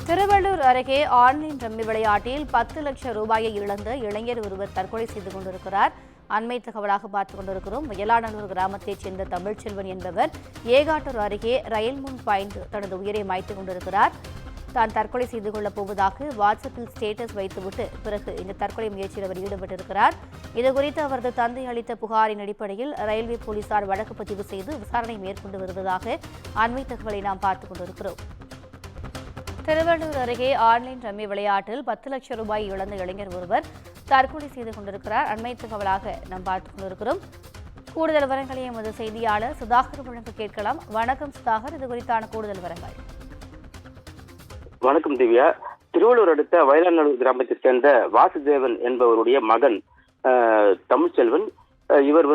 திருவள்ளூர் அருகே online rummy விளையாட்டில் 10 லட்சம் ரூபாயை இழந்த இளைஞர் ஒருவர் தற்கொலை செய்து கொண்டிருக்கிறார். அண்மை தகவலாக பார்த்துக் கொண்டிருக்கிறோம். மயிலானூர் கிராமத்தைச் சேர்ந்த தமிழ்ச்செல்வன் என்பவர் ஏகாட்டூர் அருகே ரயில் முன் பாய்ந்து தனது உயிரை மாய்த்துக் கொண்டிருக்கிறார். தான் தற்கொலை செய்து கொள்ளப் போவதாக வாட்ஸ்அப்பில் ஸ்டேட்டஸ் வைத்துவிட்டு பிறகு இந்த தற்கொலை முயற்சியில் அவர் ஈடுபட்டிருக்கிறார். இதுகுறித்து அவரது தந்தை அளித்த புகாரின் அடிப்படையில் ரயில்வே போலீசார் வழக்கு பதிவு செய்து விசாரணை மேற்கொண்டு வருவதாக அண்மை தகவலை நாம் பார்த்துக் கொண்டிருக்கிறோம். திருவள்ளூர் அருகே ஆன்லைன் ரம்மி விளையாட்டில் 10 லட்சம் ரூபாய் இழந்த இளைஞர் ஒருவர் தற்கொலை செய்து கொண்டிருக்கிறார். அண்மை தகவலாக நாம் பார்த்துக் கொண்டிருக்கிறோம். கூடுதல் விவரங்களை எமது செய்தியாளர் சுதாகர் வழங்க கேட்கலாம். வணக்கம் சுதாகர், இது குறித்தான கூடுதல் விவரங்கள். வணக்கம் திவ்யா. திருவள்ளூர் அடுத்த வயலாநல்லூர் கிராமத்தைச் சேர்ந்த வாசுதேவன் என்பவருடைய மகன் தமிழ்ச்செல்வன். இவர்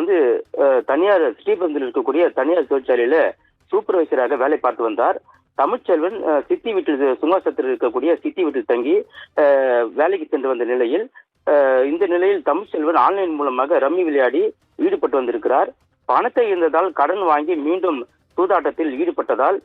தனியார் ஸ்ரீபந்தில் இருக்கக்கூடிய தனியார் தொழிற்சாலையில சூப்பர்வைசராக வேலை பார்த்து வந்தார். தமிழ்ச்செல்வன் சித்தி வீட்டில் சுங்காசத்தில் இருக்கக்கூடிய சித்தி வீட்டில் தங்கி வேலைக்கு சென்று வந்த நிலையில் இந்த நிலையில் தமிழ்ச்செல்வன் ஆன்லைன் மூலமாக ரம்மி விளையாடி ஈடுபட்டு வந்திருக்கிறார். பணத்தை இருந்ததால் கடன் வாங்கி மீண்டும் சூதாட்டத்தில் ஈடுபட்டதால்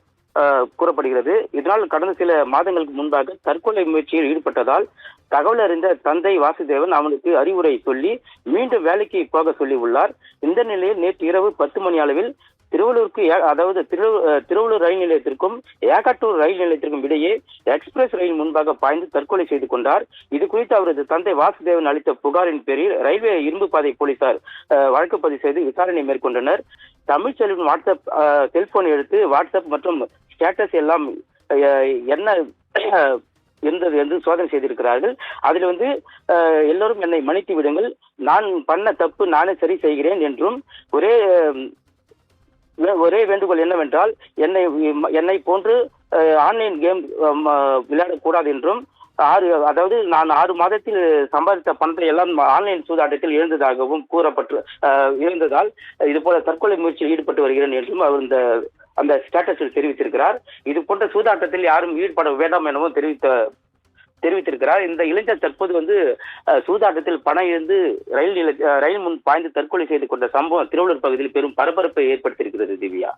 கூறப்படுகிறது. இதனால் கடந்த சில மாதங்களுக்கு முன்பாக தற்கொலை முயற்சியில் ஈடுபட்டதால் தகவல் அறிந்த தந்தை வாசுதேவன் அவனுக்கு அறிவுரை சொல்லி மீண்டும் வேலைக்கு போக சொல்லி உள்ளார். இந்த நிலையில் நேற்று இரவு 10 மணி அளவில் திருவள்ளூருக்கு அதாவது திருவள்ளூர் ரயில் நிலையத்திற்கும் ஏகாட்டூர் ரயில் நிலையத்திற்கும் இடையே எக்ஸ்பிரஸ் ரயில் முன்பாக பாய்ந்து தற்கொலை செய்து கொண்டார். இது குறித்து அவரது தந்தை வாசுதேவன் அளித்த புகாரின் பேரில் ரயில்வே இரும்பு பாதை போலீசார் வழக்கு பதிவு செய்து விசாரணை மேற்கொண்டனர். தமிழ்ச்செல்வன் வாட்ஸ்அப் செல்போனை எடுத்து வாட்ஸ்அப் மற்றும் ஸ்டேட்டஸ் எல்லாம் என்ன இருந்தது என்று சோதனை செய்திருக்கிறார்கள். அதில் எல்லோரும் என்னை மன்னித்து விடுங்கள், நான் பண்ண தப்பு நானே சரி செய்கிறேன் என்றும் ஒரே வேண்டுகோள் என்னவென்றால் என்னை போன்று ஆன்லைன் கேம் விளையாடக்கூடாது என்றும் நான் 6 மாதத்தில் சம்பாதித்த பணத்தை எல்லாம் ஆன்லைன் சூதாட்டத்தில் இழந்ததாகவும் இருந்ததால் இது போல தற்கொலை முயற்சியில் ஈடுபட்டு வருகிறேன் என்றும் அவர் அந்த ஸ்டேட்டஸில் தெரிவித்திருக்கிறார். இது போன்ற சூதாட்டத்தில் யாரும் ஈடுபட வேண்டாம் எனவும் தெரிவித்திருக்கிறார். இந்த இளைஞர் தற்போது சூதாட்டத்தில் பணம் இழந்து ரயில் முன் பாய்ந்து தற்கொலை செய்து கொண்ட சம்பவம் திருவள்ளூர் பகுதியில் பெரும் பரபரப்பை ஏற்படுத்தியிருக்கிறது திவ்யா.